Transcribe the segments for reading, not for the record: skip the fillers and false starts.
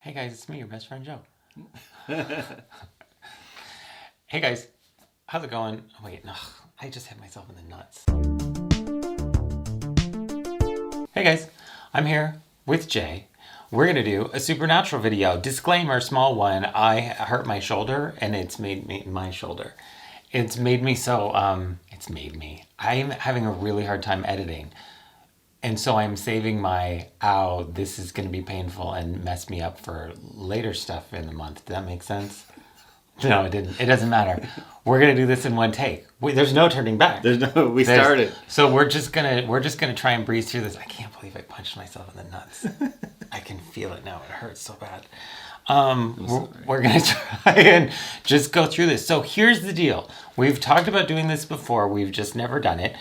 Hey guys, it's me, your best friend Joe. Hey guys, how's it going? Oh, wait, no, I just hit myself in the nuts. Hey guys, I'm here with Jay. We're gonna do a supernatural video. Disclaimer, small one. I hurt my shoulder, and it's made me It's made me so. I'm having a really hard time editing. And so I'm saving my, ow, this is going to be painful and mess me up for later stuff in the month. Does that make sense? No, it didn't. It doesn't matter. We're going to do this in one take. There's no turning back. We started. So we're just going to try and breeze through this. I can't believe I punched myself in the nuts. I can feel it now. It hurts so bad. We're going to try and just go through this. So here's the deal. We've talked about doing this before. We've just never done it.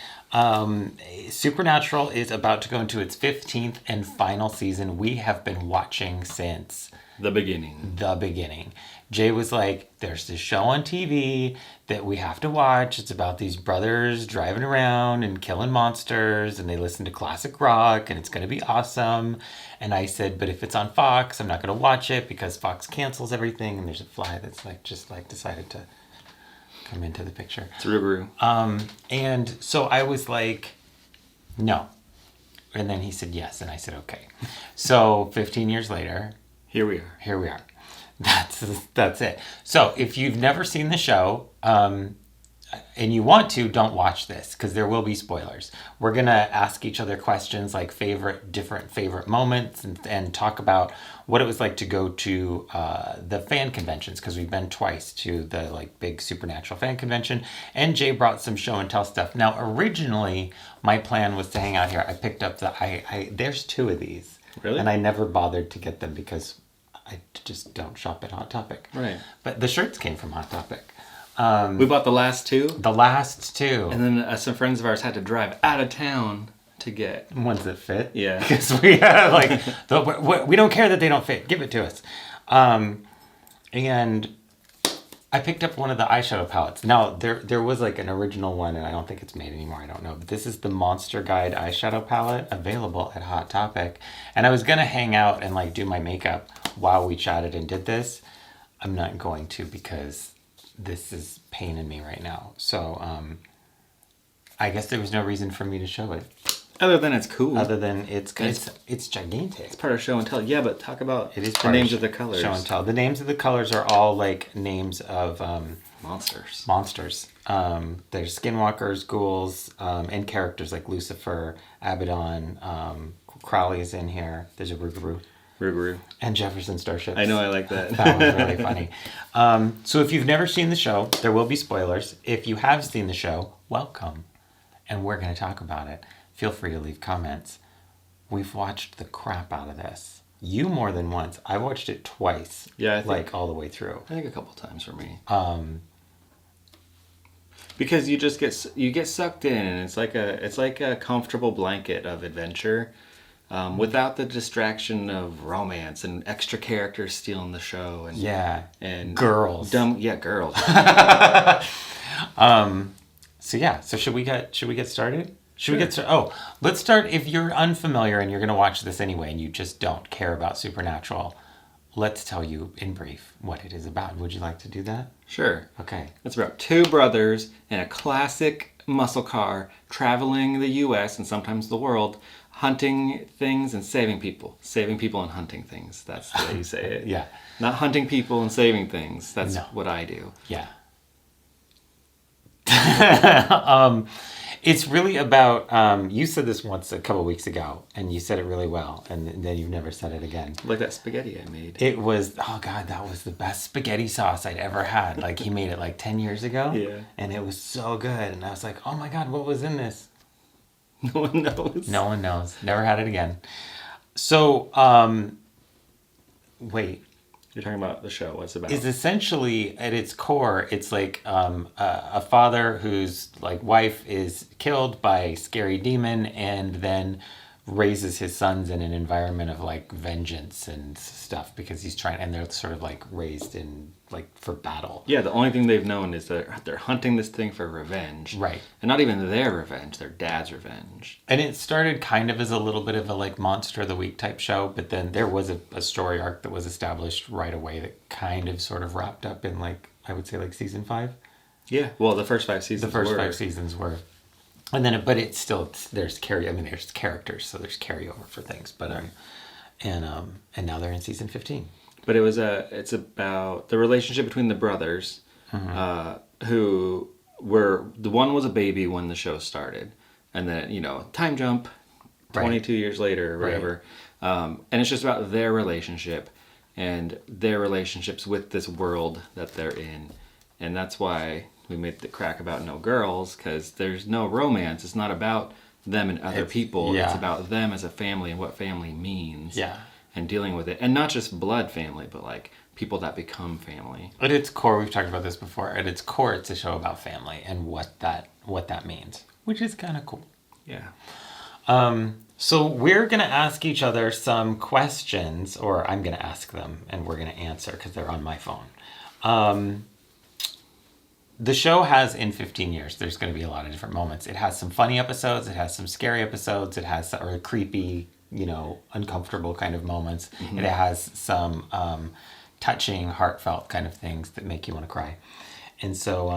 Supernatural is about to go into its 15th and final season. We have been watching since the beginning. Jay was like, there's this show on TV that we have to watch. It's about these brothers driving around and killing monsters, and they listen to classic rock, and it's going to be awesome. And I said, but if it's on Fox, I'm not going to watch it because Fox cancels everything, and there's a fly that's decided to come into the picture. It's Ruru. And so I was like, no. And then he said yes, and I said okay. So 15 years later, Here we are. That's it. So if you've never seen the show, and you want to, don't watch this because there will be spoilers. We're gonna ask each other questions like different favorite moments, and talk about what it was like to go to the fan conventions, because we've been twice to the big Supernatural fan convention, and Jay brought some show and tell stuff. Now originally my plan was to hang out here. I picked up there's two of these. Really? And I never bothered to get them because I just don't shop at Hot Topic. Right. But the shirts came from Hot Topic. We bought the last two. And then some friends of ours had to drive out of town to get ones that fit. Yeah. Because we had we don't care that they don't fit. Give it to us. And I picked up one of the eyeshadow palettes. Now, there was an original one, and I don't think it's made anymore. I don't know. But this is the Monster Guide eyeshadow palette, available at Hot Topic. And I was going to hang out and do my makeup while we chatted and did this. I'm not going to because this is pain in me right now. So I guess there was no reason for me to show it. Other than it's cool. Other than it's gigantic. It's part of show and tell. Yeah, but talk about it is the names of the colors. Show and tell. The names of the colors are all names of monsters. There's skinwalkers, ghouls, and characters like Lucifer, Abaddon, Crowley's in here. There's a Rougarou. And Jefferson Starships. I know, I like that. That was really funny. So if you've never seen the show, there will be spoilers. If you have seen the show, welcome. And we're going to talk about it. Feel free to leave comments. We've watched the crap out of this. You more than once. I watched it twice. Yeah, I think, all the way through. I think a couple times for me. Because you get sucked in, and it's like a comfortable blanket of adventure. Without the distraction of romance and extra characters stealing the show and girls. Girls. So should we get started? Should we get started? Oh, let's start. If you're unfamiliar and you're going to watch this anyway and you just don't care about Supernatural, let's tell you in brief what it is about. Would you like to do that? Sure. Okay. It's about two brothers in a classic muscle car traveling the U.S. and sometimes the world, hunting things and saving people. Saving people and hunting things. That's the way you say it. Yeah. Not hunting people and saving things. That's what I do. Yeah. It's really about, you said this once a couple weeks ago, and you said it really well, and then you've never said it again. Like that spaghetti I made. It was, oh God, that was the best spaghetti sauce I'd ever had. He made it 10 years ago. Yeah. And it was so good. And I was like, oh my God, what was in this? No one knows. No one knows. Never had it again. So, wait. You're talking about the show. What's it about? Is essentially, at its core, it's a father whose wife is killed by a scary demon and then raises his sons in an environment of like vengeance and stuff because he's trying, and they're sort of like raised in like for battle. Yeah, the only thing they've known is that they're hunting this thing for revenge. Right. And not even their revenge, their dad's revenge. And it started kind of as a little bit of a like Monster of the Week type show, but then there was a story arc that was established right away that kind of sort of wrapped up in like, I would say like season 5. Yeah, well, the first 5 seasons The first 5 seasons were. And then, but it's still, there's characters, so there's carryover for things. But and now they're in season 15. But it's about the relationship between the brothers, who the one was a baby when the show started, and then time jump, 22 years later or whatever, and it's just about their relationship and their relationships with this world that they're in, and that's why we made the crack about no girls, because there's no romance. It's not about them and other people. Yeah. It's about them as a family and what family means. Yeah. And dealing with it. And not just blood family, but like people that become family. At its core, we've talked about this before, at its core, it's a show about family and what that means, which is kind of cool. Yeah. So we're going to ask each other some questions, or I'm going to ask them, and we're going to answer because they're on my phone. The show has, in 15 years, there's going to be a lot of different moments. It has some funny episodes. It has some scary episodes. It has or creepy, uncomfortable kind of moments. Mm-hmm. It has some touching, heartfelt kind of things that make you want to cry. And so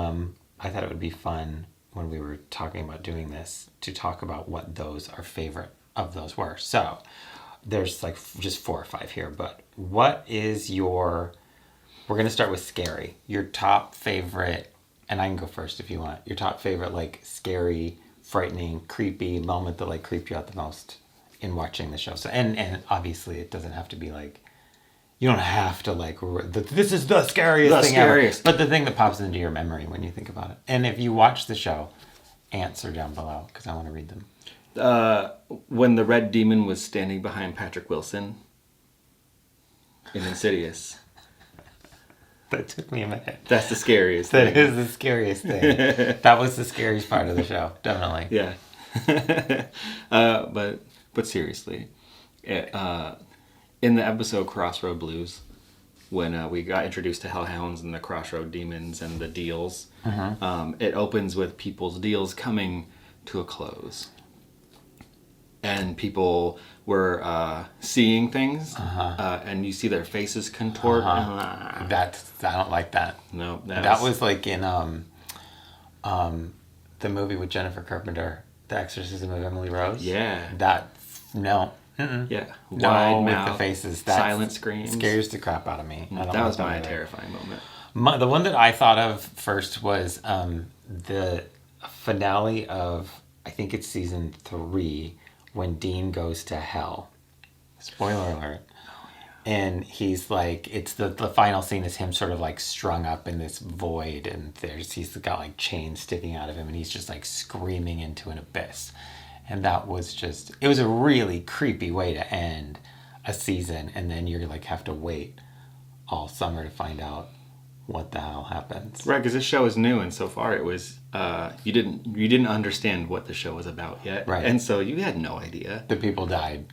I thought it would be fun when we were talking about doing this to talk about what our favorite of those were. So there's like just 4 or 5 here, but what is we're going to start with scary. Your top favorite, and I can go first if you want, your top favorite like scary, frightening, creepy moment that like creeped you out the most in watching the show. So and obviously it doesn't have to be like, you don't have to like, this is the scariest thing ever. But the thing that pops into your memory when you think about it. And if you watch the show, answer down below because I want to read them. When the red demon was standing behind Patrick Wilson in Insidious. That took me a minute. That's the scariest thing. That is the scariest thing. That was the scariest part of the show, definitely. Yeah. But seriously, in the episode Crossroad Blues, when we got introduced to hellhounds and the crossroad demons and the deals, it opens with people's deals coming to a close. And people were seeing things, and you see their faces contort. I don't like that. No, that was like in the movie with Jennifer Carpenter, The Exorcism of Emily Rose. Yeah. No. Mm-mm. Yeah. Wide Wide with mouth, the faces. silent screams. Scares the crap out of me. That was my terrifying moment. The one that I thought of first was the finale of, I think it's season 3, when Dean goes to hell. Spoiler alert. Oh, yeah. And he's like, it's the final scene is him sort of like strung up in this void, and he's got like chains sticking out of him, and he's just like screaming into an abyss. And that was it was a really creepy way to end a season, and then you're like have to wait all summer to find out what the hell happens. Right, because this show is new, and so far it was you didn't understand what the show was about yet, right? And so you had no idea. The people died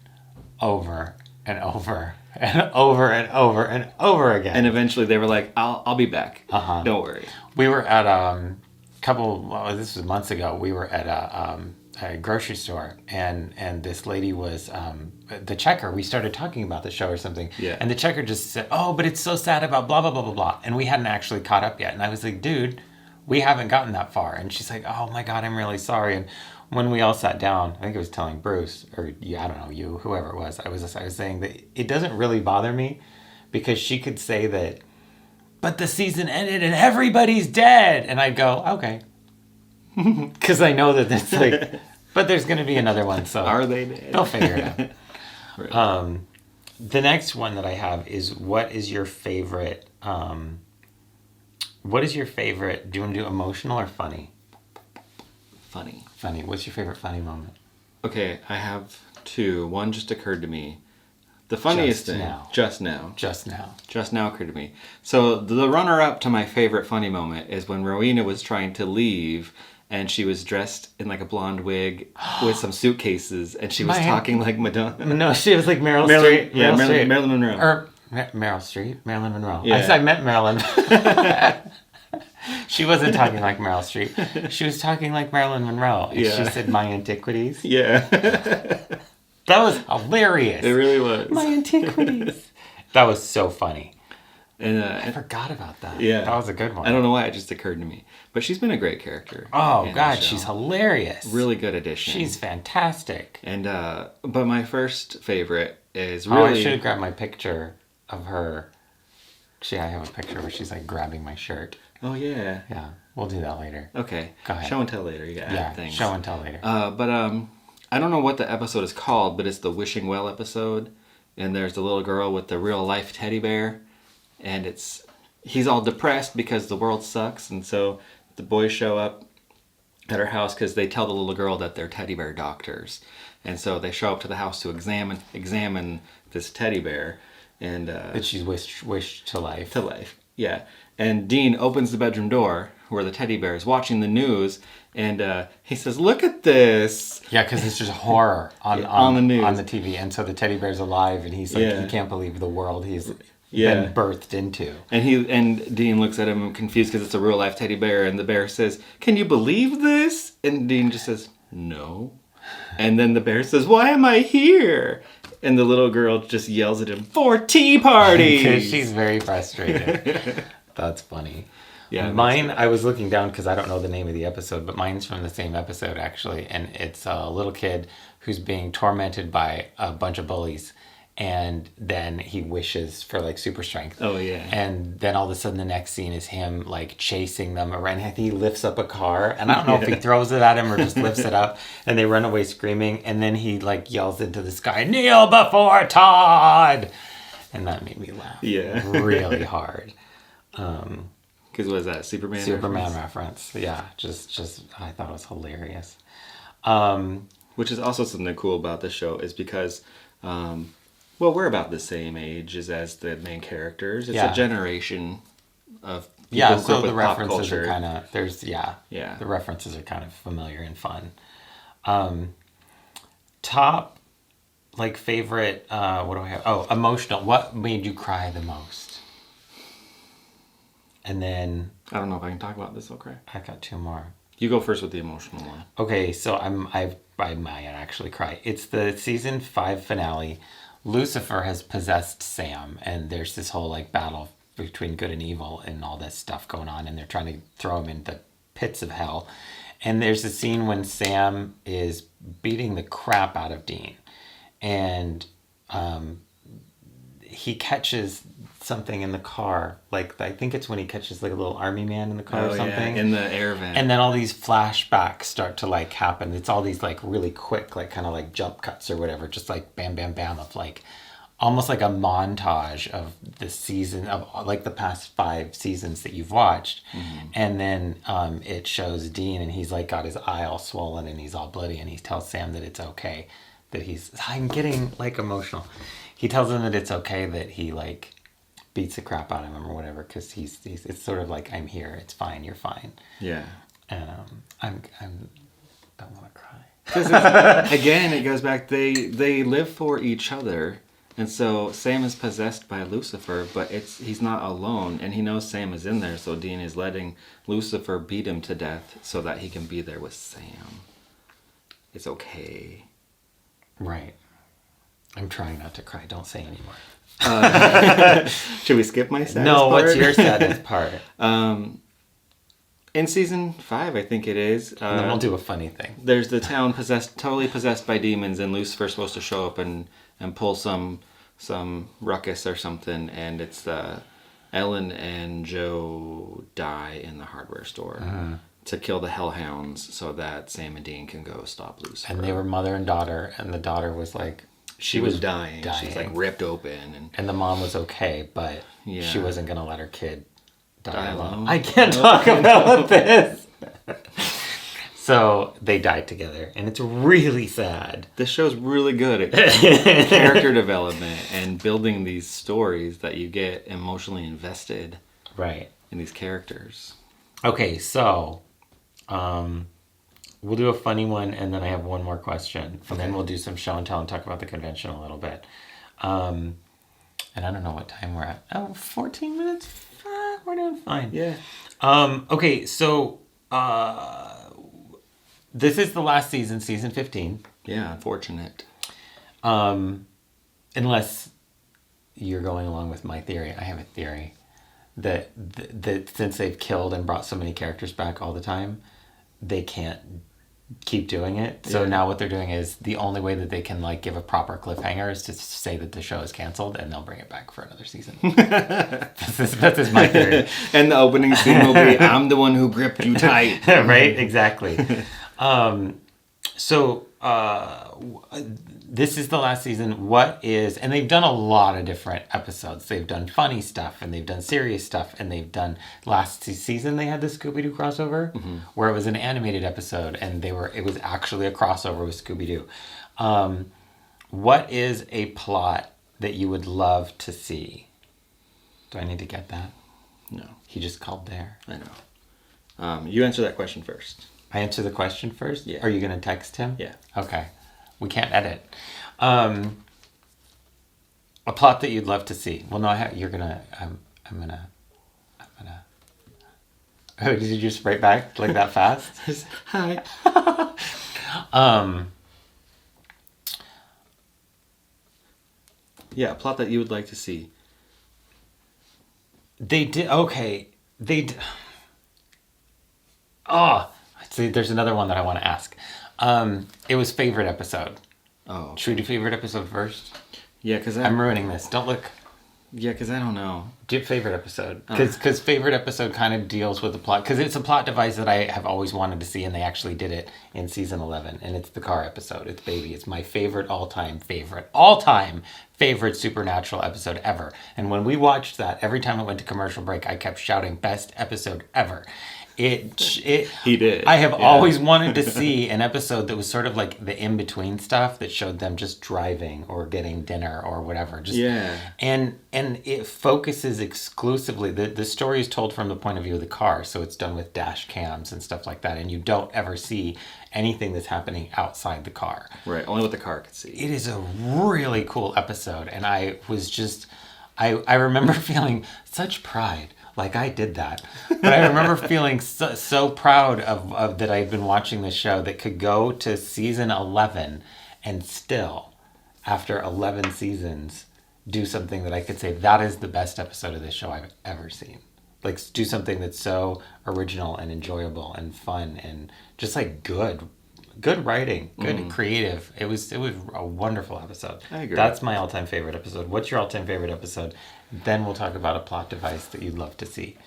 over and over and over and over and over again, and eventually they were like, "I'll be back. Don't worry." We were at this was months ago. We were at a grocery store, and this lady was the checker. We started talking about the show or something, and the checker just said, "Oh, but it's so sad about blah blah blah blah blah," and we hadn't actually caught up yet. And I was like, "Dude, we haven't gotten that far." And she's like, "Oh my God, I'm really sorry." And when we all sat down, I think it was telling Bruce, or I don't know, you, whoever it was, I was saying that it doesn't really bother me because she could say that, but the season ended and everybody's dead, and I'd go, okay. Because I know that it's like, but there's going to be another one, so are they dead? They'll figure it out. Really? The next one that I have is what is your favorite? What is your favorite? Do you want to do emotional or funny? Funny. Funny. What's your favorite funny moment? Okay, I have 2. One just occurred to me. The funniest thing just now occurred to me. So the runner-up to my favorite funny moment is when Rowena was trying to leave, and she was dressed in like a blonde wig with some suitcases, and she was My- talking like Madonna. No, she was like Meryl Streep. Yeah, Streep. Marilyn Monroe. Or Meryl Streep? Marilyn Monroe. Yeah. I meant Marilyn. She wasn't talking like Meryl Streep. She was talking like Marilyn Monroe. And she said, my antiquities. Yeah. That was hilarious. It really was. My antiquities. That was so funny. And I forgot about that. Yeah. That was a good one. I don't know why it just occurred to me. But she's been a great character. Oh, in God, the show. she's hilarious. Really good addition. She's fantastic. And, but my first favorite is Oh, I really... should have grabbed my picture of her. Actually, I have a picture where she's like grabbing my shirt. Oh, yeah. Yeah, we'll do that later. Okay. Go ahead. Show and tell later. You got to add things. Show and tell later. But I don't know what the episode is called, but it's the Wishing Well episode. And there's the little girl with the real life teddy bear. And he's all depressed because the world sucks. And so the boys show up at her house because they tell the little girl that they're teddy bear doctors. And so they show up to the house to examine this teddy bear. And that she's wished to life. To life, yeah. And Dean opens the bedroom door where the teddy bear is watching the news, and he says, "Look at this." Yeah, because it's just horror on the news, on the TV, and so the teddy bear's alive, and he's like, he can't believe the world he's been birthed into. And Dean looks at him confused because it's a real life teddy bear, and the bear says, "Can you believe this?" And Dean just says, "No." And then the bear says, "Why am I here?" And the little girl just yells at him, "For tea parties!" Because she's very frustrated. That's funny. Yeah. Mine, I was looking down because I don't know the name of the episode, but mine's from the same episode, actually. And it's a little kid who's being tormented by a bunch of bullies. And then he wishes for like super strength. Oh, yeah. And then all of a sudden the next scene is him like chasing them around. I think he lifts up a car. And I don't know if he throws it at him or just lifts it up. And they run away screaming. And then he like yells into the sky, "Kneel before Todd!" And that made me laugh really hard. Because what is that, Superman reference? Yeah, just I thought it was hilarious. Which is also something cool about the show is because, well, we're about the same age as the main characters. It's a generation of people who grew so up the with pop references culture. are kind of the references are kind of familiar and fun. Top like favorite. What do I have? Oh, emotional. What made you cry the most? And then I don't know if I can talk about this. Okay, I got two more. you go first with the emotional one. Okay, so I might actually cry. It's the season 5 finale. Lucifer has possessed Sam, and there's this whole like battle between good and evil and all this stuff going on, and they're trying to throw him into pits of hell. And there's a scene when Sam is beating the crap out of Dean, and he catches something in the car. Like, I think it's when he catches like a little army man in the car or something. In the air vent. And then all these flashbacks start to like happen. It's all these like really quick, like kind of like jump cuts or whatever, just like bam, bam, bam of like almost like a montage of the season of like the past 5 seasons that you've watched. Mm-hmm. And then it shows Dean, and he's like got his eye all swollen and he's all bloody, and he tells Sam that it's okay, that I'm getting like emotional. He tells him that it's okay that he like beats the crap out of him or whatever, because he's it's sort of like, I'm here, it's fine, you're fine. Yeah. I'm don't want to cry. Because again, it goes back. They live for each other, and so Sam is possessed by Lucifer, but he's not alone, and he knows Sam is in there. So Dean is letting Lucifer beat him to death so that he can be there with Sam. It's okay. Right. I'm trying not to cry. Don't say anymore. Should we skip my saddest No, part? what's your saddest part? In season 5, I think it is. And then we'll do a funny thing. There's the town totally possessed by demons, and Lucifer's supposed to show up and pull some ruckus or something, and it's Ellen and Joe die in the hardware store to kill the hellhounds so that Sam and Dean can go stop Lucifer. And they were mother and daughter, and the daughter was like... She was dying. She was like ripped open. And the mom was okay, but Yeah. she wasn't going to let her kid die alone. alone. I can't talk about this. So they died together, and it's really sad. This show's really good at character development and building these stories that you get emotionally invested Right. in these characters. Okay, so We'll do a funny one, and then I have one more question. And then we'll do some show and tell and talk about the convention a little bit. And I don't know what time we're at. Oh, 14 minutes? We're doing fine. Yeah. Okay, so this is the last season, season 15. Yeah, unfortunate. Unless you're going along with my theory. I have a theory that since they've killed and brought so many characters back all the time, they can't keep doing it. So now what they're doing is the only way that they can like give a proper cliffhanger is to say that the show is canceled, and they'll bring it back for another season. That's my theory. And the opening scene will be, I'm the one who gripped you tight. Right? Exactly. This is the last season. And they've done a lot of different episodes. They've done funny stuff, and they've done serious stuff, and they've done, last season they had the Scooby-Doo crossover, where it was an animated episode, and it was actually a crossover with Scooby-Doo. What is a plot that you would love to see? Do I need to get that? No. He just called there. I know. You answer that question first. I answer the question first? Yeah. Are you going to text him? Yeah. Okay. We can't edit. A plot that you'd love to see. Well, no, you're going to... I'm going to... Oh, did you just write back like that fast? Hi. Yeah, a plot that you would like to see. They did... Okay. Oh, see, there's another one that I want to ask. It was favorite episode. Oh. Should we do favorite episode first? Yeah, because I'm ruining this. Don't look. Yeah, because I don't know. Do favorite episode. Because favorite episode kind of deals with the plot. Because it's a plot device that I have always wanted to see, and they actually did it in season 11. And it's the car episode. It's Baby. It's my all-time favorite Supernatural episode ever. And when we watched that, every time it went to commercial break, I kept shouting, best episode ever. He did. I have always wanted to see an episode that was sort of like the in-between stuff that showed them just driving or getting dinner or whatever. And it focuses exclusively, the story is told from the point of view of the car, so it's done with dash cams and stuff like that, and you don't ever see anything that's happening outside the car. Right, only what the car could see. It is a really cool episode, and I was just, I remember feeling such pride. Like I did that. But I remember feeling so proud of that I had been watching this show that could go to season 11 and still, after 11 seasons, do something that I could say, that is the best episode of this show I've ever seen. Like, do something that's so original and enjoyable and fun and just like good writing, good creative. It was a wonderful episode. I agree. That's my all-time favorite episode. What's your all-time favorite episode? Then we'll talk about a plot device that you'd love to see,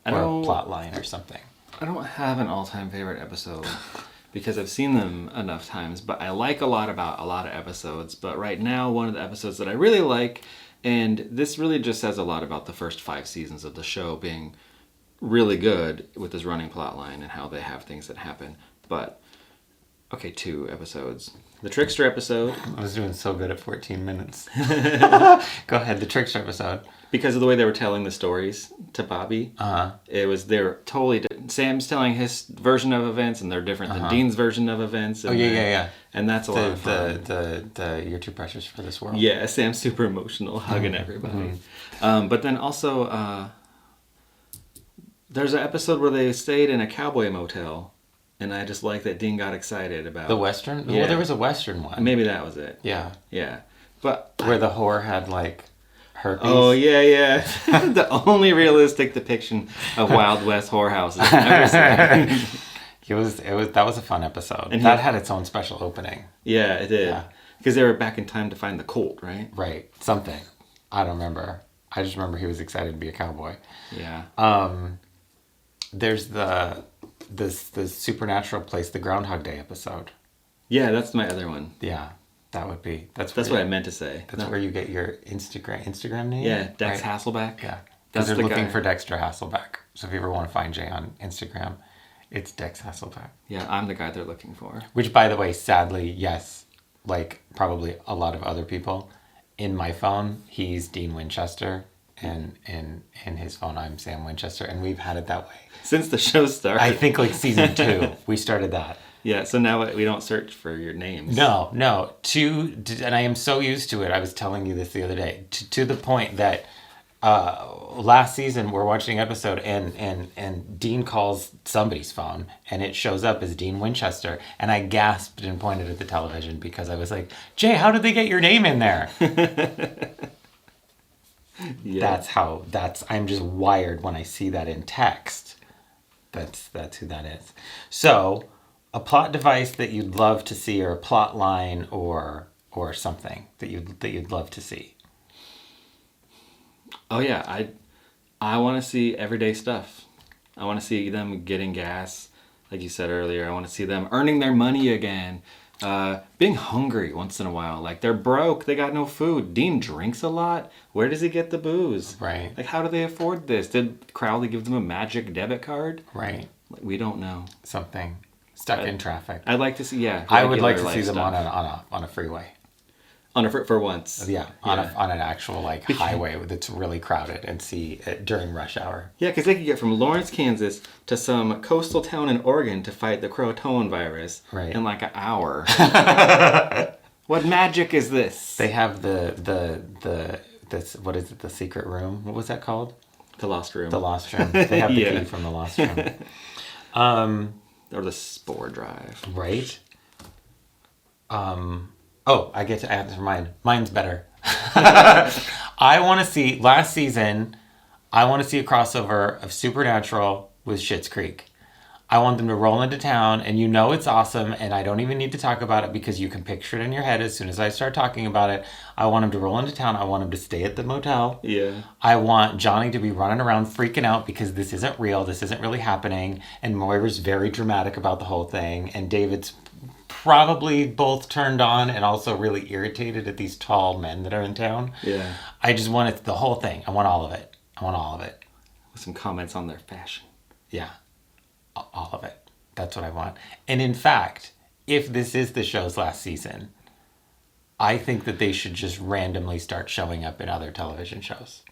or a plot line or something. I don't have an all-time favorite episode because I've seen them enough times, but I like a lot about a lot of episodes. But right now, one of the episodes that I really like, and this really just says a lot about the first 5 seasons of the show being really good with this running plot line and how they have things that happen. But, okay, 2 episodes. The Trickster episode. I was doing so good at 14 minutes. Go ahead, the Trickster episode. Because of the way they were telling the stories to Bobby. They're totally Sam's telling his version of events, and they're different than Dean's version of events. And yeah. And that's a lot of fun. The You're Too Precious for This World. Yeah, Sam's super emotional, hugging everybody. But then also, there's an episode where they stayed in a cowboy motel. And I just like that Dean got excited about... The Western? Yeah. Well, there was a Western one. Maybe that was it. Yeah. Yeah. But... Where the whore had, like, herpes. Oh, yeah. The only realistic depiction of Wild West whorehouses I've ever seen. That was a fun episode. And that had its own special opening. Yeah, it did. Because they were back in time to find the Colt, right? Right. Something. I don't remember. I just remember he was excited to be a cowboy. Yeah. There's the Supernatural place, the Groundhog Day episode. Yeah, that's my other one. Yeah, that would be. That's what I meant to say. That's where you get your Instagram name. Yeah, Dex Hasselback. Yeah, because they're looking for Dexter Hasselback. So if you ever want to find Jay on Instagram, it's Dex Hasselback. Yeah, I'm the guy they're looking for. Which, by the way, sadly, yes, like probably a lot of other people, in my phone, he's Dean Winchester. And in his phone, I'm Sam Winchester, and we've had it that way since the show started. I think like season 2, we started that. Yeah, so now we don't search for your names. No. And I am so used to it. I was telling you this the other day. To the point that last season we're watching an episode and Dean calls somebody's phone and it shows up as Dean Winchester. And I gasped and pointed at the television because I was like, Jay, how did they get your name in there? Yeah. I'm just wired when I see that in text. That's who that is. So, a plot device that you'd love to see, or a plot line, or something that you'd love to see. Oh yeah, I want to see everyday stuff. I want to see them getting gas, like you said earlier. I want to see them earning their money again. Being hungry once in a while. Like, they're broke. They got no food. Dean drinks a lot. Where does he get the booze? Right. Like, how do they afford this? Did Crowley give them a magic debit card? Right. Like, we don't know. Something. Stuck in traffic. I'd like to see, yeah. I would like to see them on a freeway. For once. Yeah, on an actual highway that's really crowded and see it during rush hour. Yeah, because they could get from Lawrence, Kansas to some coastal town in Oregon to fight the Croatoan virus in like an hour. What magic is this? They have this, what is it, the secret room? What was that called? The Lost Room. The Lost Room. They have the key from the Lost Room. Or the Spore Drive. Right. Oh, I get to answer mine. Mine's better. I want to see, last season, I want to see a crossover of Supernatural with Schitt's Creek. I want them to roll into town, and you know it's awesome, and I don't even need to talk about it because you can picture it in your head as soon as I start talking about it. I want them to roll into town. I want them to stay at the motel. Yeah. I want Johnny to be running around freaking out because this isn't real. This isn't really happening. And Moira's very dramatic about the whole thing. And David's probably both turned on and also really irritated at these tall men that are in town. Yeah. I just want it, the whole thing. I want all of it. With some comments on their fashion. Yeah. All of it. That's what I want. And in fact, if this is the show's last season, I think that they should just randomly start showing up in other television shows.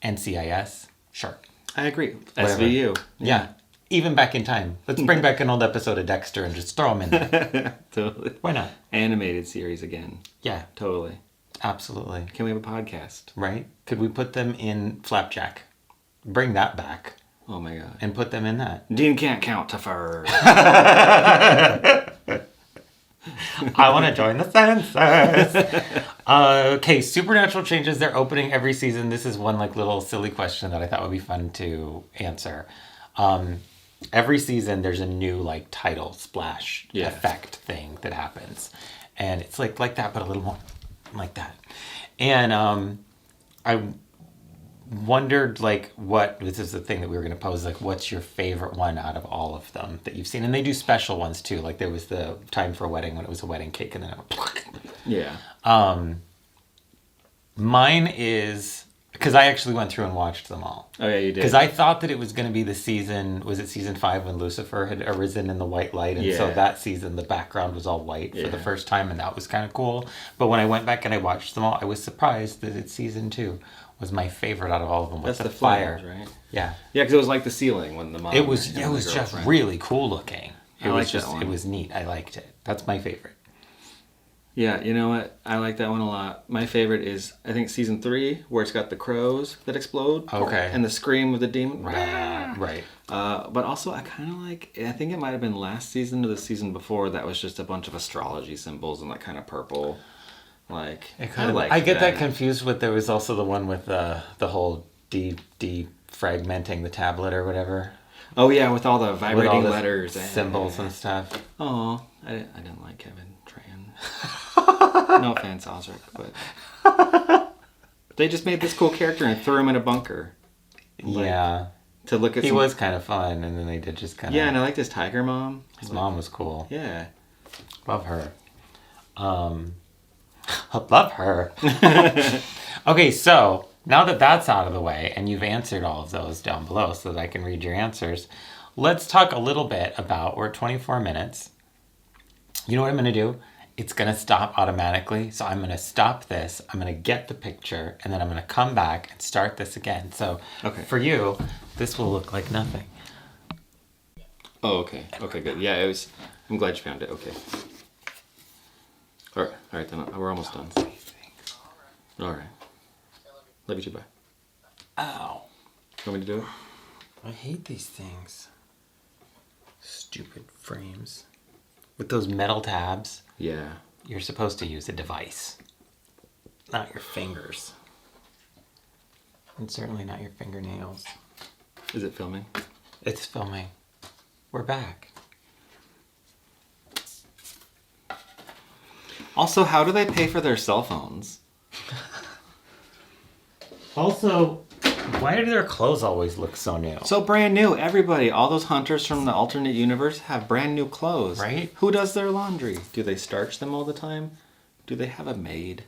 NCIS, sure. I agree. Whatever. SVU. Yeah. Even back in time. Let's bring back an old episode of Dexter and just throw them in there. Totally. Why not? Animated series again. Yeah. Totally. Absolutely. Can we have a podcast? Right? Could we put them in Flapjack? Bring that back. Oh my god. And put them in that. Dean can't count to fur. I want to join the census. Okay, Supernatural changes their opening every season. This is one little silly question that I thought would be fun to answer. Every season there's a new title splash effect thing that happens. And it's like that, but a little more like that. And I wondered what, this is the thing that we were going to pose, what's your favorite one out of all of them that you've seen? And they do special ones too. There was the Time for a Wedding when it was a wedding cake and then it went yeah. Mine is, because I actually went through and watched them all. Oh yeah, you did. Because I thought that it was going to be the season, was it season 5 when Lucifer had arisen in the white light? And so that season the background was all white for the first time and that was kind of cool. But when I went back and I watched them all, I was surprised that it's season 2 was my favorite out of all of them. That's the fire, right? Yeah. Yeah, because it was like the ceiling when the mom. It was just really cool looking. It was neat. I liked it. That's my favorite. Yeah, you know what? I like that one a lot. My favorite is, I think, season 3, where it's got the crows that explode. Okay. And the scream of the demon. Right. But also, I kind of I think it might have been last season or the season before, that was just a bunch of astrology symbols and kind of purple. I get that confused with, there was also the one with the whole defragmenting the tablet or whatever. Oh yeah, with all the vibrating all the letters. Symbols and stuff. Oh, I didn't like Kevin Tran. No offense, Osric, but they just made this cool character and threw him in a bunker. Yeah. To look at He was kind of fun, and then they did just kind of... Yeah, and I liked his tiger mom. His mom was cool. Yeah. Love her. Love her. Okay, so now that that's out of the way and you've answered all of those down below so that I can read your answers, let's talk a little bit about, we're at 24 minutes. You know what I'm going to do? It's going to stop automatically. So I'm going to stop this. I'm going to get the picture and then I'm going to come back and start this again. So for you, this will look like nothing. Oh, okay. Okay, good. Yeah, it I'm glad you found it. Okay. All right, then we're almost done. All right. Love you too. Bye. Ow. Want me to do it? I hate these things. Stupid frames. With those metal tabs, Yeah. you're supposed to use a device, not your fingers. And certainly not your fingernails. Is it filming? It's filming. We're back. Also, how do they pay for their cell phones? Also, why do their clothes always look so new? So brand new. Everybody, all those hunters from the alternate universe have brand new clothes. Right? Who does their laundry? Do they starch them all the time? Do they have a maid?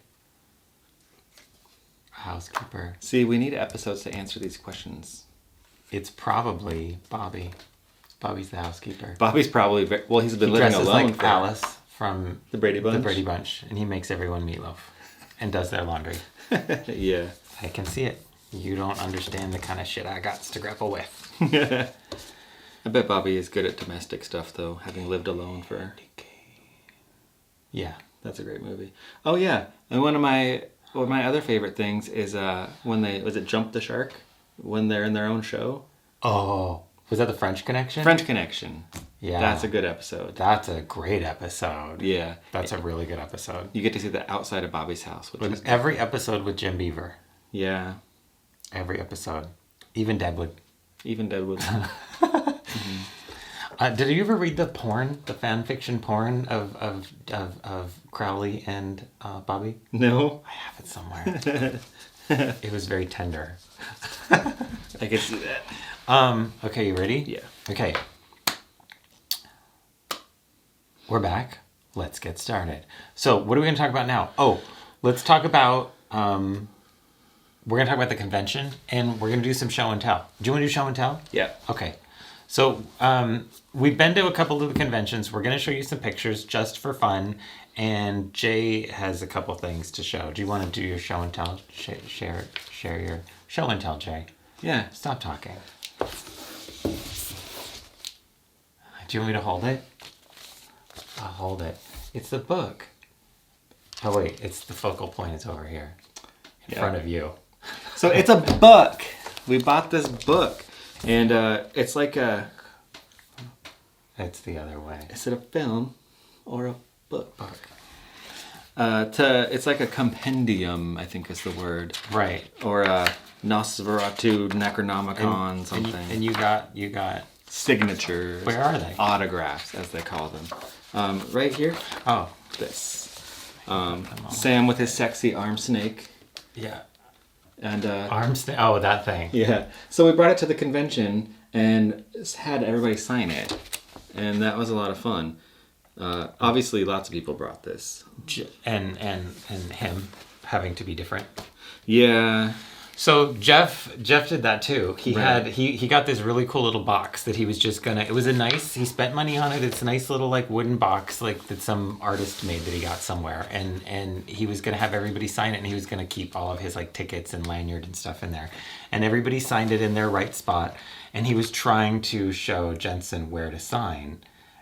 Housekeeper. See, we need episodes to answer these questions. It's probably Bobby. Bobby's the housekeeper. Bobby's probably he's been He living dresses alone like for Alice from the Brady Bunch. The Brady Bunch, and he makes everyone meatloaf and does their laundry. Yeah. I can see it. You don't understand the kind of shit I got to grapple with. I bet Bobby is good at domestic stuff, though, having lived alone for... Yeah. That's a great movie. Oh, yeah. And one of my other favorite things is when they... Was it Jump the Shark? When they're in their own show? Oh. Was that the French Connection? French Connection. Yeah. That's a good episode. That's a great episode. Yeah. That's a really good episode. You get to see the outside of Bobby's house. Which is Every episode with Jim Beaver. Yeah. Every episode. Even Deadwood. Even Deadwood. Did you ever read the fan fiction porn of Crowley and Bobby? No. I have it somewhere. It was very tender. I can see that. Okay, you ready? Yeah. Okay. We're back. Let's get started. So, what are we going to talk about now? Oh, let's talk about... we're going to talk about the convention, and we're going to do some show and tell. Do you want to do show and tell? Yeah. Okay. So, we've been to a couple of the conventions. We're going to show you some pictures just for fun, and Jay has a couple things to show. Do you want to do your show and tell? Share your show and tell, Jay. Yeah. Stop talking. Do you want me to hold it? I'll hold it. It's the book. Oh, wait. It's the focal point is over here in front of you. So it's a book. We bought this book. And it's like a... It's the other way. Is it a film or a book? It's like a compendium, I think is the word. Right. Or a Nosferatu Necronomicon, something. And you got... Signatures. Where are they? Autographs, as they call them. Right here. Oh. This. Sam with his sexy arm snake. Yeah. And oh, that thing. Yeah. So we brought it to the convention and had everybody sign it. And that was a lot of fun. Obviously, lots of people brought this. And him having to be different. Yeah. So Jeff did that too. He got this really cool little box that he was just gonna. It was he spent money on it. It's a nice little like wooden box like that some artist made that he got somewhere, and he was gonna have everybody sign it, and he was gonna keep all of his like tickets and lanyard and stuff in there, and everybody signed it in their right spot, and he was trying to show Jensen where to sign,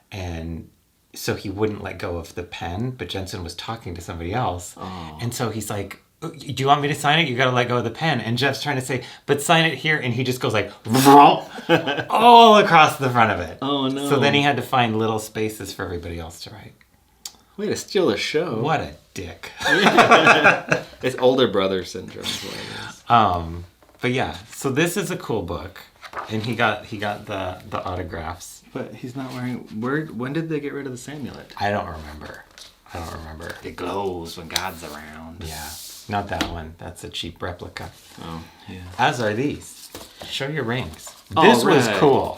and so he wouldn't let go of the pen, but Jensen was talking to somebody else, and so he's like, do you want me to sign it? You got to let go of the pen. And Jeff's trying to say, but sign it here. And he just goes like, all across the front of it. Oh, no. So then he had to find little spaces for everybody else to write. Way to steal the show. What a dick. It's older brother syndrome is what it is. But yeah, so this is a cool book. And he got the autographs. But he's not wearing... When did they get rid of the Samulet? I don't remember. It glows when God's around. Yeah. Not that one. That's a cheap replica. Oh, yeah. As are these. Show your rings. This was cool.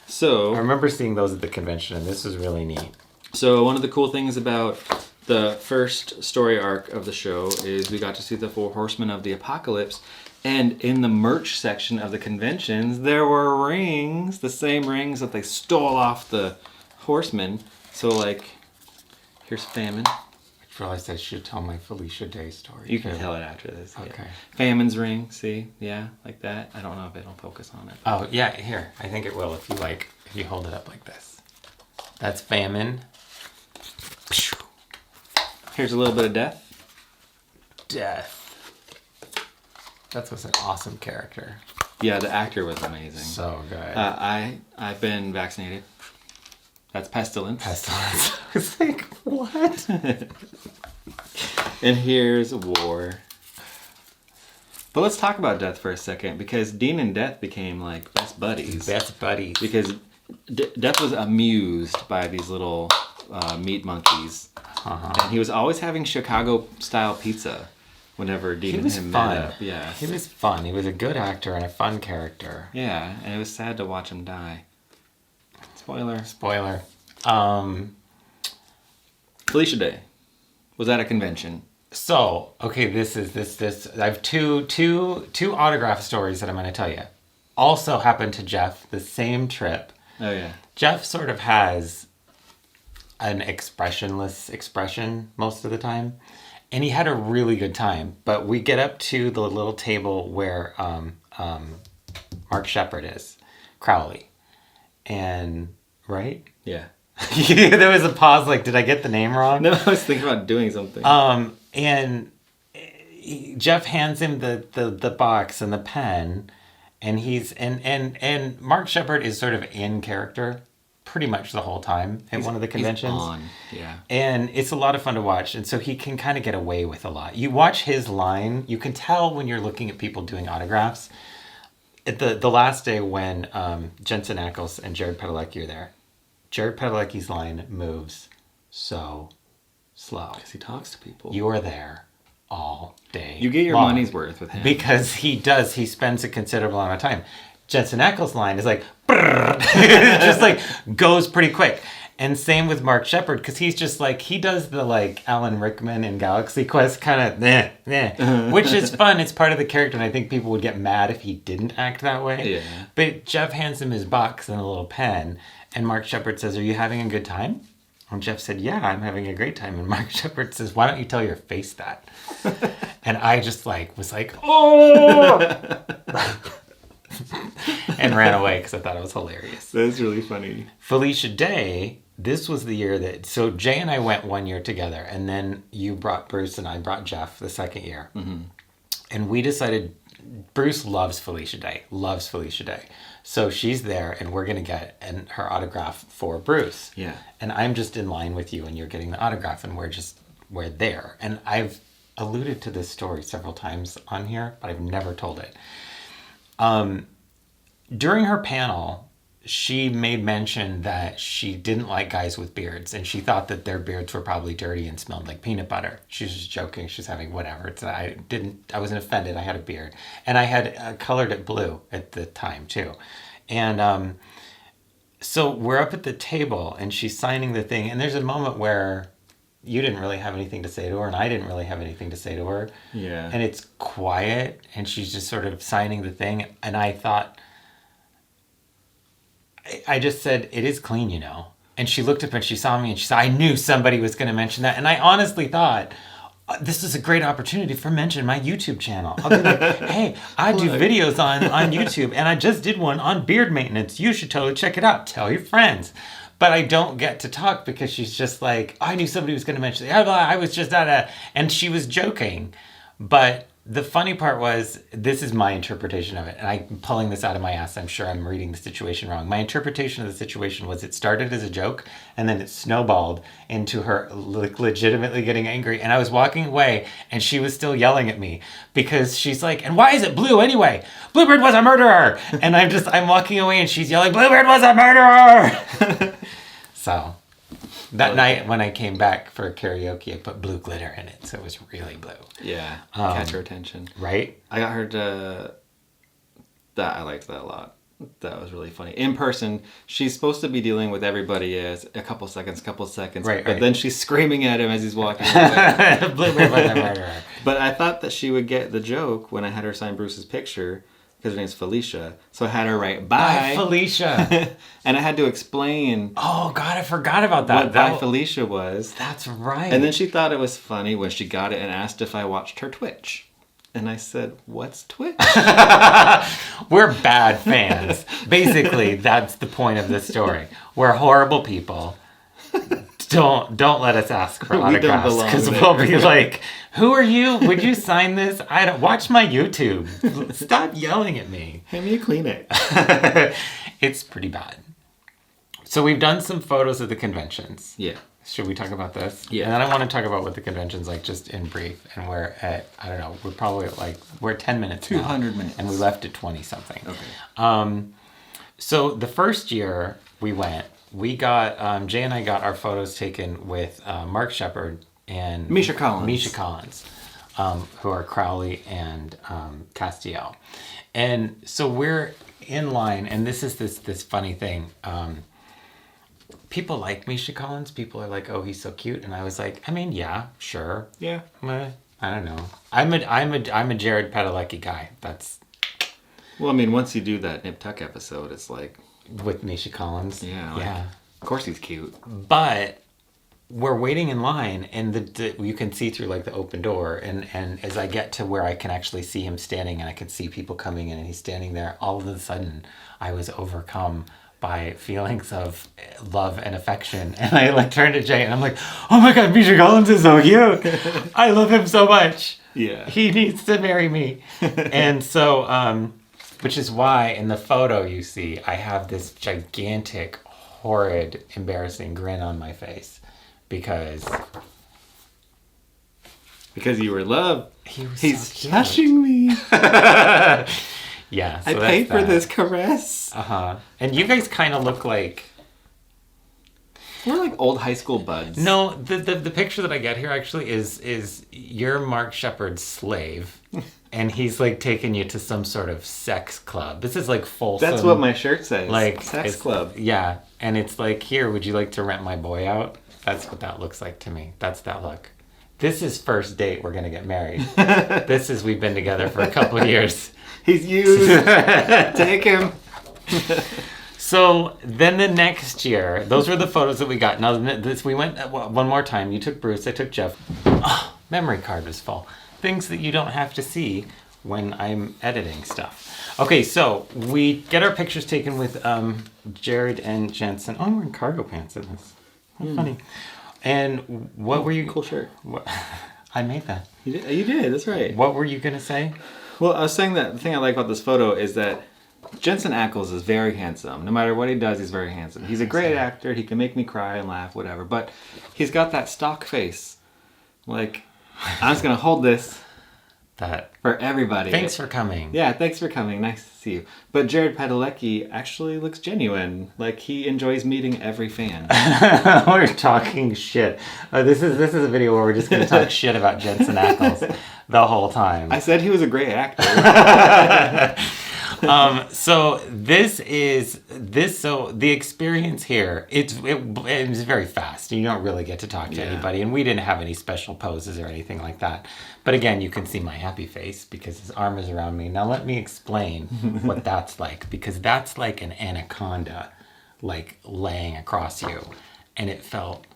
So I remember seeing those at the convention, and this was really neat. So one of the cool things about the first story arc of the show is we got to see the 4 horsemen of the apocalypse. And in the merch section of the conventions, there were rings, the same rings that they stole off the horsemen. So, like, here's Famine. I realized I should tell my Felicia Day story. You can tell it after this. Okay. Yeah. Famine's ring, see? Yeah, like that. I don't know if it'll focus on it. Oh, yeah, here. I think it will if you hold it up like this. That's famine. Here's a little bit of death. Death. That was an awesome character. Yeah, the actor was amazing. So good. I've been vaccinated. That's pestilence. Pestilence. I was like, what? And here's war. But let's talk about death for a second, because Dean and Death became like best buddies. Best buddies. Because Death was amused by these little meat monkeys. And he was always having Chicago-style pizza whenever Dean and him met up. Yeah. He was fun. He was a good actor and a fun character. Yeah, and it was sad to watch him die. Spoiler. Felicia Day was at a convention. So, okay, this. I have two autograph stories that I'm going to tell you. Also happened to Jeff the same trip. Oh, yeah. Jeff sort of has an expressionless expression most of the time. And he had a really good time. But we get up to the little table where Mark Shepard is. Crowley. And, right? Yeah. There was a pause like, did I get the name wrong? No, I was thinking about doing something. And Jeff hands him the box and the pen. And he's and Mark Shepard is sort of in character pretty much the whole time at one of the conventions. He's on, yeah. And it's a lot of fun to watch. And so he can kind of get away with a lot. You watch his line, you can tell when you're looking at people doing autographs. At the last day when Jensen Ackles and Jared Padalecki are there, Jared Padalecki's line moves so slow. Because he talks to people. You are there all day. You get your long. money's worth with him. Because he does. He spends a considerable amount of time. Jensen Ackles' line is like, it just like goes pretty quick. And same with Mark Shepard, because he's just like, he does the like Alan Rickman in Galaxy Quest kind of which is fun. It's part of the character, and I think people would get mad if he didn't act that way. Yeah. But Jeff hands him his box and a little pen, and Mark Shepard says, "Are you having a good time?" And Jeff said, "Yeah, I'm having a great time." And Mark Shepard says, "Why don't you tell your face that?" And I just like was like, "Oh!" and ran away because I thought it was hilarious. That's really funny. Felicia Day, this was the year that... So Jay and I went one year together, and then you brought Bruce and I brought Jeff the second year. Mm-hmm. And we decided... Bruce loves Felicia Day. So she's there, and we're going to get her autograph for Bruce. Yeah. And I'm just in line with you, and you're getting the autograph, and we're there. And I've alluded to this story several times on here, but I've never told it. During her panel, she made mention that she didn't like guys with beards, and she thought that their beards were probably dirty and smelled like peanut butter. She was just joking. She's having whatever. I wasn't offended. I had a beard, and I had colored it blue at the time too. And so we're up at the table, and she's signing the thing, and there's a moment where you didn't really have anything to say to her, and I didn't really have anything to say to her. Yeah. And it's quiet, and she's just sort of signing the thing, and I thought... I just said, "It is clean, you know." And she looked up and she saw me and she said, "I knew somebody was going to mention that." And I honestly thought, this is a great opportunity for mention my YouTube channel. I'll be like, "Hey, I do videos on YouTube, and I just did one on beard maintenance. You should totally check it out. Tell your friends." But I don't get to talk because she's just like, "I knew somebody was going to mention it. I was just at a..." And she was joking. But the funny part was, this is my interpretation of it, and I'm pulling this out of my ass. I'm sure I'm reading the situation wrong. My interpretation of the situation was it started as a joke, and then it snowballed into her legitimately getting angry. And I was walking away, and she was still yelling at me because she's like, "And why is it blue anyway? Bluebird was a murderer!" And I'm walking away, and she's yelling, "Bluebird was a murderer!" So... That night when I came back for karaoke, I put blue glitter in it, so it was really blue. Yeah, catch her attention. Right? I got her to... I liked that a lot. That was really funny. In person, she's supposed to be dealing with everybody as a couple seconds. Right. But then she's screaming at him as he's walking away. Bluebird was a murderer. But I thought that she would get the joke when I had her sign Bruce's picture, because her name's Felicia. So I had her write, "Bye, Felicia." And I had to explain... Oh, God, I forgot about that. What Bye Felicia was. That's right. And then she thought it was funny when she got it and asked if I watched her Twitch. And I said, "What's Twitch?" We're bad fans. Basically, that's the point of this story. We're horrible people don't let us ask for We don't autographs belong because there. we'll be like, who are you? Would you sign this? I don't watch my YouTube. Stop yelling at me. Hand me a Kleenex. It's pretty bad. So we've done some photos of the conventions. Yeah. Should we talk about this? Yeah. And then I want to talk about what the convention's like just in brief. And we're at, I don't know, we're at 10 minutes 200 now, minutes. And we left at 20 something. Okay. So the first year we went, we got, Jay and I got our photos taken with Mark Shepard and Misha Collins. Misha Collins, who are Crowley and Castiel. And so we're in line, and this is this funny thing. People like Misha Collins. People are like, "Oh, he's so cute," and I was like, "I mean, yeah, sure, Yeah. I don't know. I'm a Jared Padalecki guy. That's Well, I mean, once you do that Nip Tuck episode, it's like, with Misha Collins. yeah. Like, Yeah. Of course he's cute. But we're waiting in line, and you can see through like the open door, and as I get to where I can actually see him standing, and I can see people coming in, and he's standing there. All of a sudden, I was overcome by feelings of love and affection, and I like turned to Jay, and I'm like, "Oh my God, Misha Collins is so cute! I love him so much. Yeah. He needs to marry me." And so, which is why in the photo you see, I have this gigantic, horrid, embarrassing grin on my face. Because you were in love. he's so cute. touching me. Yeah, so I that's paid for that. this caress. And you guys kind of look like... We're like old high school buds. No, the picture that I get here actually is you're Mark Shepard's slave, and he's like taking you to some sort of sex club. This is like full. That's what my shirt says. Like sex club. Yeah, and it's like, here, would you like to rent my boy out? That's what that looks like to me. That's that look. This is first date. We're gonna get married. This is we've been together for a couple of years. He's used. Take him. So then the next year, those were the photos that we got. Now we went one more time. You took Bruce, I took Jeff. Oh, memory card was full. Things that you don't have to see when I'm editing stuff. Okay, so we get our pictures taken with Jared and Jensen. Oh, I'm wearing cargo pants in this. How funny. And what were you... Cool shirt. What, I made that. You did. That's right. What were you going to say? Well, I was saying that the thing I like about this photo is that Jensen Ackles is very handsome. No matter what he does, he's very handsome. He's a great actor. He can make me cry and laugh, whatever. But he's got that stock face. Like, I'm just going to hold this for everybody. Thanks for coming. Yeah, thanks for coming. Nice to see you. But Jared Padalecki actually looks genuine. Like, he enjoys meeting every fan. We're talking shit. This is a video where we're just going to talk shit about Jensen Ackles the whole time. I said he was a great actor. So the experience here, it was very fast. You don't really get to talk to anybody, and we didn't have any special poses or anything like that. But again, you can see my happy face because his arm is around me. Now let me explain what that's like, because that's like an anaconda, like laying across you, and it felt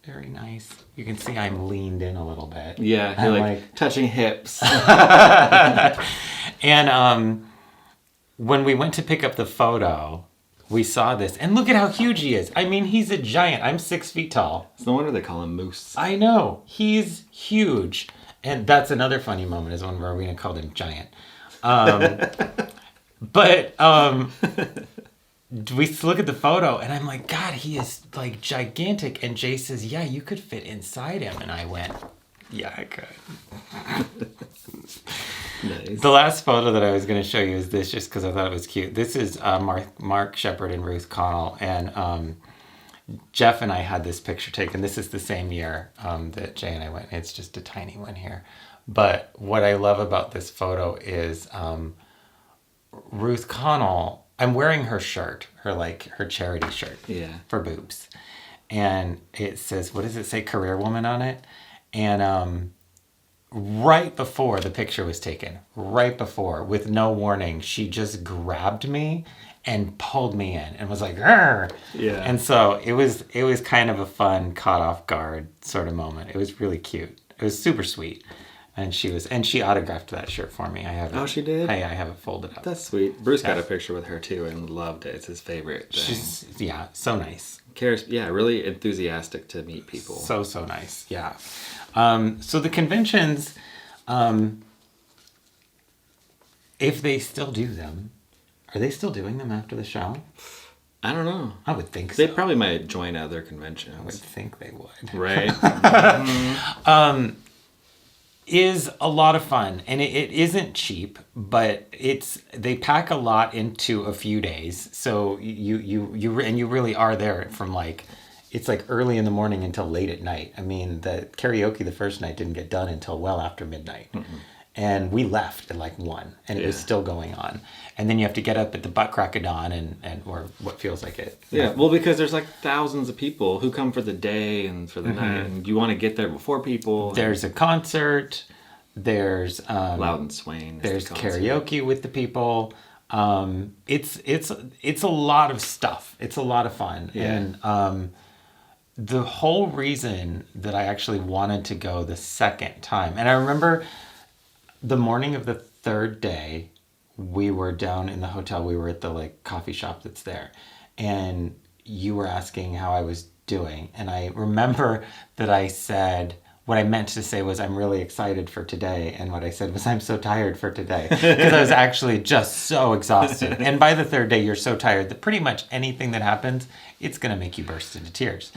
very nice. You can see I'm leaned in a little bit. Yeah, you're like touching hips. And when we went to pick up the photo, we saw this, and look at how huge he is. I mean, he's a giant. I'm 6 feet tall. It's no wonder they call him Moose. I know. He's huge. And that's another funny moment, is when Rowena called him giant. But we look at the photo, and I'm like, God, he is like gigantic. And Jay says, yeah, you could fit inside him. And I went, yeah, I could. Nice. The last photo that I was going to show you is this, just because I thought it was cute. This is Mark Shepard and Ruth Connell, and Jeff and I had this picture taken. This is the same year that Jay and I went. It's just a tiny one here. But what I love about this photo is Ruth Connell. I'm wearing her shirt, her charity shirt, for boobs, and it says, what does it say, career woman on it, and right before the picture was taken, with no warning, she just grabbed me and pulled me in and was like, "Arr!" Yeah. And so it was kind of a fun, caught off guard sort of moment. It was really cute. It was super sweet. And she autographed that shirt for me. I have it. Oh, she did? I have it folded up. That's sweet. Bruce got a picture with her too and loved it. It's his favorite thing. She's, so nice. Cares, really enthusiastic to meet people. So nice, yeah. So the conventions, if they still do them, are they still doing them after the show? I don't know. I would think so. They probably might join other conventions. I would think they would. Right. Is a lot of fun, and it isn't cheap, but they pack a lot into a few days. So you really are there from it's early in the morning until late at night. I mean, the karaoke the first night didn't get done until well after midnight. And we left at 1, and it was still going on. And then you have to get up at the butt crack of dawn and or what feels like it. Yeah, well, because there's thousands of people who come for the day and for the night, and you want to get there before people. There's a concert. There's Loud and Swain. There's karaoke with the people. It's a lot of stuff. It's a lot of fun. Yeah. And the whole reason that I actually wanted to go the second time, and I remember the morning of the third day, we were down in the hotel. We were at the coffee shop that's there, and you were asking how I was doing, and I remember that I said, what I meant to say was, I'm really excited for today, and what I said was, I'm so tired for today, because I was actually just so exhausted. And by the third day, you're so tired that pretty much anything that happens, it's gonna make you burst into tears.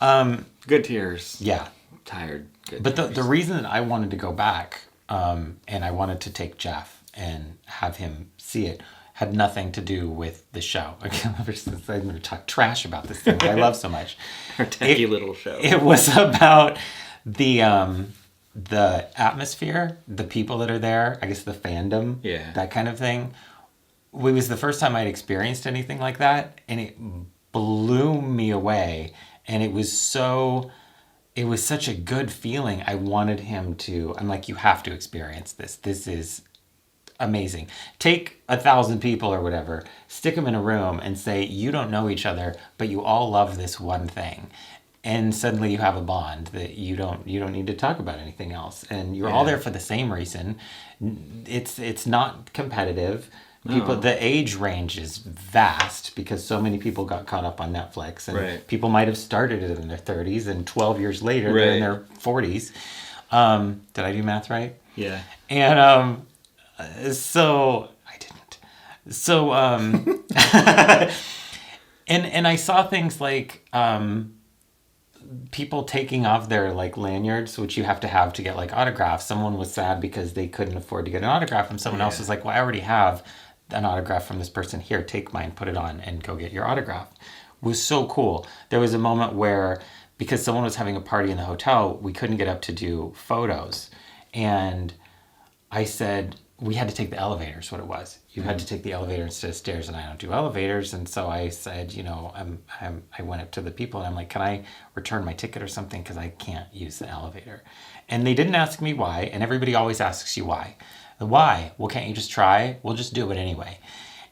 Good tears. Yeah. Tired. Good But tears. the reason that I wanted to go back, and I wanted to take Jeff and have him see it, had nothing to do with the show. I'm going to talk trash about this thing that I love so much. Our techie little show. It was about the atmosphere, the people that are there, I guess the fandom, that kind of thing. It was the first time I'd experienced anything like that, and it blew me away. And it was such a good feeling. I wanted him to, I'm like, you have to experience this. This is amazing. Take 1,000 people or whatever, stick them in a room and say, you don't know each other, but you all love this one thing. And suddenly you have a bond that you don't need to talk about anything else. And you're all there for the same reason. It's not competitive. People, the age range is vast because so many people got caught up on Netflix, and people might have started it in their 30s, and 12 years later they're in their 40s. Did I do math right? Yeah. And so I didn't. So and I saw things like people taking off their lanyards, which you have to get autographs. Someone was sad because they couldn't afford to get an autograph, and someone else was like, well, I already have an autograph from this person. Here, take mine, put it on, and go get your autograph. It was so cool. There was a moment where, because someone was having a party in the hotel, we couldn't get up to do photos. And I said, we had to take the elevator is what it was. You had to take the elevator instead of stairs, and I don't do elevators. And so I said, I went up to the people and I'm like, can I return my ticket or something? Because I can't use the elevator. And they didn't ask me why. And everybody always asks you why. Why? Well, can't you just try? We'll just do it anyway.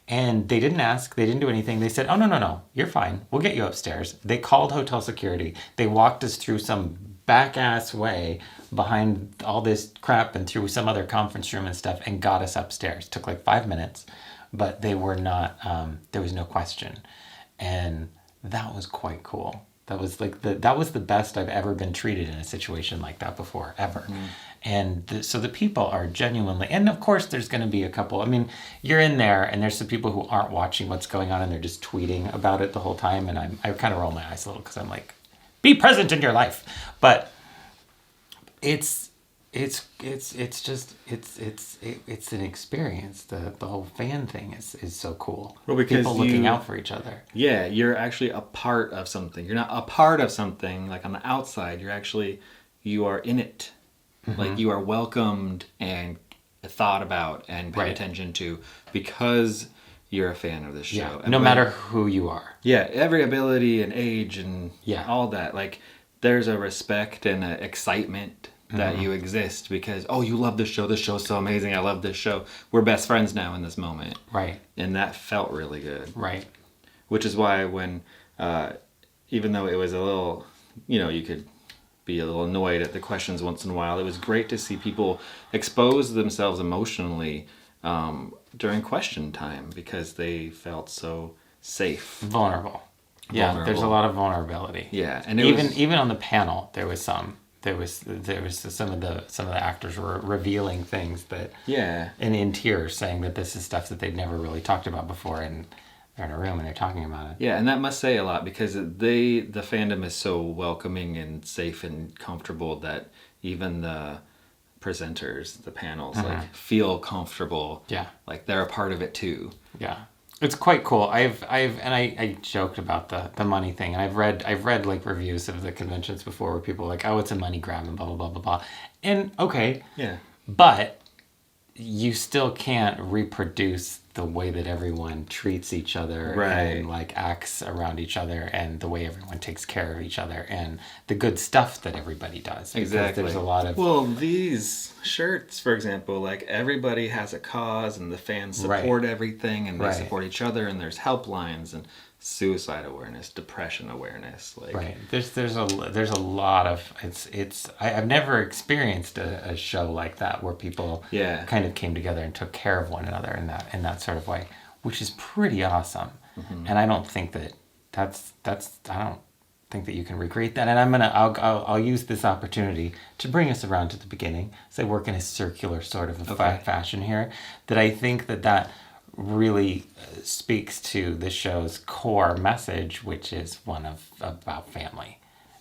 And they didn't ask. They didn't do anything. They said, oh, no. You're fine. We'll get you upstairs. They called hotel security. They walked us through some back-ass way behind all this crap and through some other conference room and stuff and got us upstairs. It took 5 minutes, but they were not, there was no question. And that was quite cool. That was that was the best I've ever been treated in a situation like that before, ever. And so the people are genuinely, and of course there's going to be a couple, I mean, you're in there and there's some people who aren't watching what's going on and they're just tweeting about it the whole time. And I kind of roll my eyes a little because I'm like, be present in your life. But it's just an experience. The whole fan thing is so cool. Well, because people looking out for each other. Yeah, you're actually a part of something. You're not a part of something like on the outside. You are in it. Like you are welcomed and thought about and paid attention to because you're a fan of this show. Yeah, and no matter who you are. Yeah, every ability and age and all that. Like there's a respect and an excitement that you exist because, oh, you love this show. This show's so amazing. I love this show. We're best friends now in this moment. Right. And that felt really good. Right. Which is why when, even though it was a little, you could be a little annoyed at the questions once in a while. It was great to see people expose themselves emotionally during question time because they felt so safe. Vulnerable. Yeah, there's a lot of vulnerability. Yeah, and even on the panel, there was some. There was some of the actors were revealing things that and in tears, saying that this is stuff that they'd never really talked about before, and they're in a room and they're talking about it. Yeah, and that must say a lot because the fandom is so welcoming and safe and comfortable that even the presenters, the panels, like feel comfortable. Yeah, like they're a part of it too. Yeah. It's quite cool. I joked about the money thing. And I've read like reviews of the conventions before where people are like, oh, it's a money grab and blah blah blah blah blah. And okay, yeah, but you still can't reproduce the way that everyone treats each other and like acts around each other and the way everyone takes care of each other and the good stuff that everybody does. Exactly. There's a lot of these shirts, for example, like everybody has a cause and the fans support everything and they support each other and there's helplines and suicide awareness, depression awareness, like there's a lot of I've never experienced a show like that where people kind of came together and took care of one another in that sort of way, which is pretty awesome. And I don't think that I don't think that you can recreate that. And I'll use this opportunity to bring us around to the beginning. So I work in a circular sort of fashion here, that I think that really speaks to the show's core message, which is one of about family,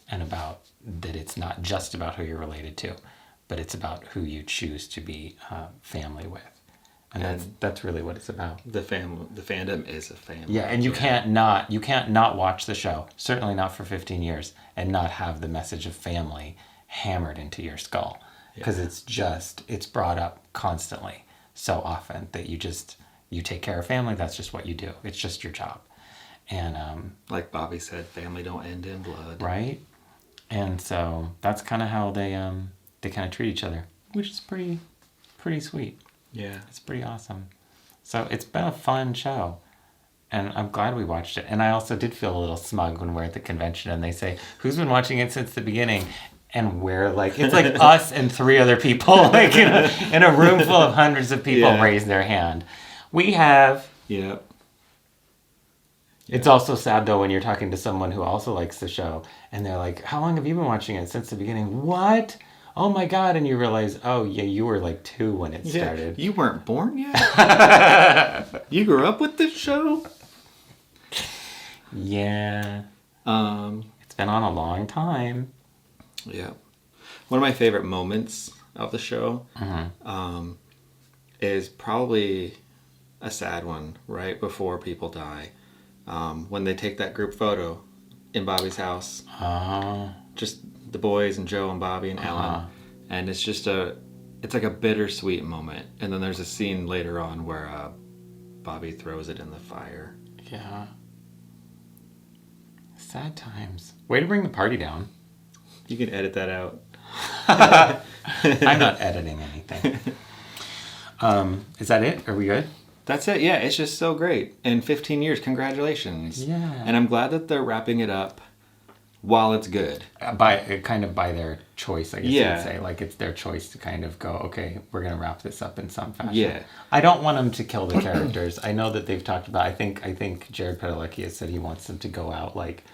and about that it's not just about who you're related to, but it's about who you choose to be family with, and that's really what it's about. The fandom is a family. Yeah, and you can't not watch the show, certainly not for 15 years, and not have the message of family hammered into your skull, because it's brought up constantly so often that you take care of family. That's just what you do. It's just your job. And like Bobby said, family don't end in blood. Right. And so that's kind of how they kind of treat each other, which is pretty sweet. Yeah. It's pretty awesome. So it's been a fun show. And I'm glad we watched it. And I also did feel a little smug when we're at the convention and they say, who's been watching it since the beginning? And we're like, it's like us and 3 other people, like in a room full of hundreds of people raise their hand. We have. Yeah. It's also sad, though, when you're talking to someone who also likes the show, and they're like, how long have you been watching it? Since the beginning. What? Oh, my God. And you realize, oh, yeah, you were like 2 when it started. You weren't born yet? You grew up with this show? Yeah. It's been on a long time. Yeah. One of my favorite moments of the show is probably a sad one right before people die, when they take that group photo in Bobby's house. Just the boys and Joe and Bobby and Ellen, and it's just it's like a bittersweet moment. And then there's a scene later on where Bobby throws it in the fire. Yeah. Sad times. Way to bring the party down. You can edit that out. I'm not editing anything. Is that it? Are we good? That's it. Yeah, it's just so great. In 15 years, congratulations. Yeah. And I'm glad that they're wrapping it up while it's good. By their choice, I guess you would say. Like, it's their choice to kind of go, okay, we're going to wrap this up in some fashion. Yeah. I don't want them to kill the characters. I know that they've talked about, I think Jared Padalecki has said he wants them to go out like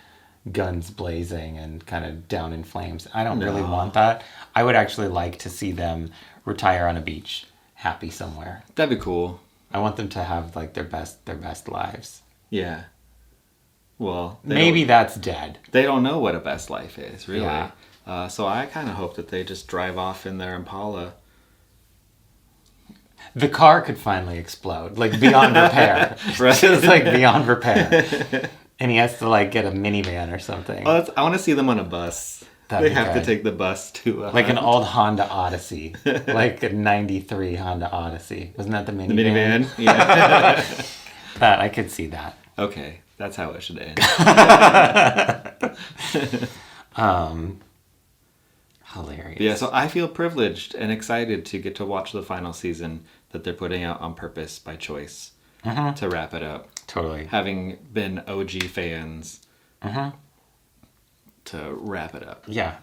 guns blazing and kind of down in flames. I don't really want that. I would actually like to see them retire on a beach, happy somewhere. That'd be cool. I want them to have like their best lives. Yeah. Well, maybe that's dead. They don't know what a best life is, really. Yeah. So I kind of hope that they just drive off in their Impala. The car could finally explode, like beyond repair. Right. Just like beyond repair. And he has to like get a minivan or something. Oh, I want to see them on a bus. They have to take the bus to like an old Honda Odyssey, like a '93 Honda Odyssey. Wasn't that the minivan? The minivan, yeah. That I could see that. Okay, that's how it should end. Hilarious. Yeah, so I feel privileged and excited to get to watch the final season that they're putting out on purpose by choice to wrap it up. Totally. Having been OG fans. To wrap it up. Yeah.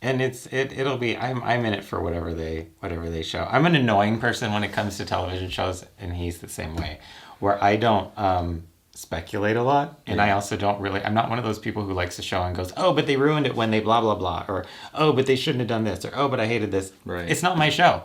And it'll be I'm in it for whatever they show. I'm an annoying person when it comes to television shows, and he's the same way, where I don't speculate a lot, and I also don't really. I'm not one of those people who likes a show and goes, oh, but they ruined it when they blah blah blah, or oh, but they shouldn't have done this, or oh, but I hated this. Right. It's not my show.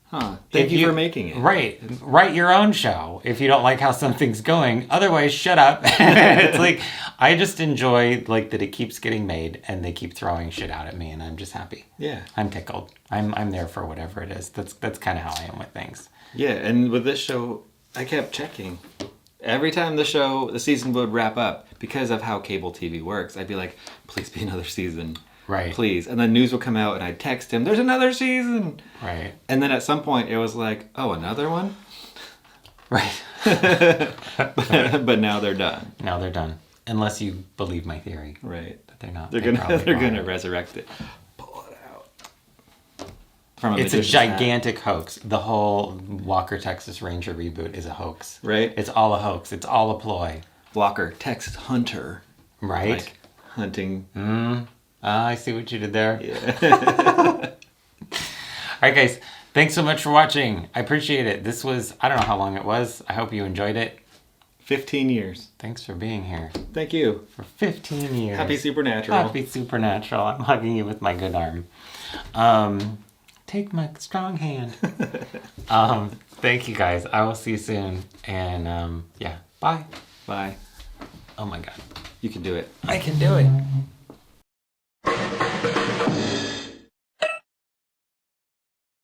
Huh. Thank you for making it. Right. Write your own show if you don't like how something's going. Otherwise, shut up. It's like, I just enjoy like that it keeps getting made and they keep throwing shit out at me and I'm just happy. Yeah. I'm tickled. I'm there for whatever it is. That's kind of how I am with things. Yeah, and with this show, I kept checking. Every time the season would wrap up, because of how cable TV works, I'd be like, please be another season. Right. Please. And then news would come out and I'd text him, there's another season. Right. And then at some point it was like, oh, another one? Right. But now they're done. Now they're done. Unless you believe my theory. Right. But they're not. They're gonna resurrect it. Pull it out. It's a gigantic hoax. The whole Walker Texas Ranger reboot is a hoax. Right. It's all a hoax. It's all a ploy. Walker, Texas Hunter. Right. Like hunting. I see what you did there. Yeah. All right, guys. Thanks so much for watching. I appreciate it. This was, I don't know how long it was. I hope you enjoyed it. 15 years. Thanks for being here. Thank you. For 15 years. Happy Supernatural. Happy Supernatural. I'm hugging you with my good arm. Take my strong hand. Thank you, guys. I will see you soon. And yeah, bye. Bye. Oh my God. You can do it. I can do it.